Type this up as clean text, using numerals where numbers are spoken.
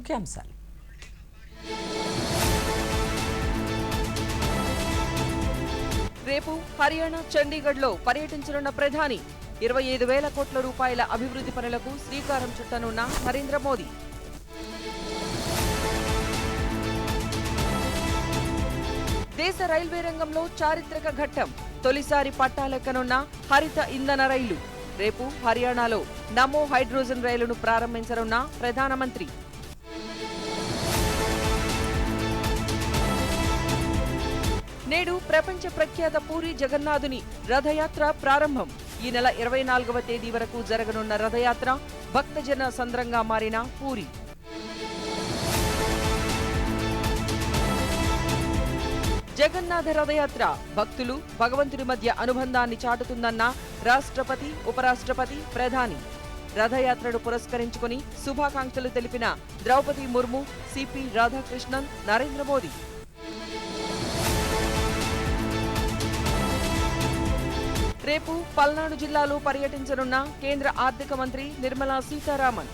ముఖ్యాంశాలు. రేపు హర్యానా చండీగఢ్లో పర్యటించనున్న ప్రధాని 25,000 కోట్ల రూపాయల అభివృద్ధి పనులకు శ్రీకారం చుట్టనున్న నరేంద్ర మోదీ. దేశ రైల్వే రంగంలో చారిత్రక ఘట్టం. తొలిసారి పట్టాలెక్కనున్న హరిత ఇంధన రైలు. రేపు హర్యానాలో నమో హైడ్రోజన్ రైలును ప్రారంభించనున్న ప్రధానమంత్రి. నేడు ప్రపంచ ప్రఖ్యాత పూరి జగన్నాథుని రథయాత్ర ప్రారంభం. ఈ నెల 24వ తేదీ వరకు జరగనున్న రథయాత్ర భక్తజన సంద్రంగా మారిన పూరి. జగన్నాథ రథయాత్ర భక్తులు భగవంతుడి మధ్య అనుబంధాన్ని చాటుతుందన్న రాష్ట్రపతి, ఉపరాష్ట్రపతి, ప్రధాని. రథయాత్రను పురస్కరించుకుని శుభాకాంక్షలు తెలిపిన ద్రౌపది ముర్ము, సిపి రాధాకృష్ణన్, నరేంద్ర మోదీ. రేపు పల్నాడు జిల్లాలో పర్యటించనున్న కేంద్ర ఆర్థిక మంత్రి నిర్మలా సీతారామన్.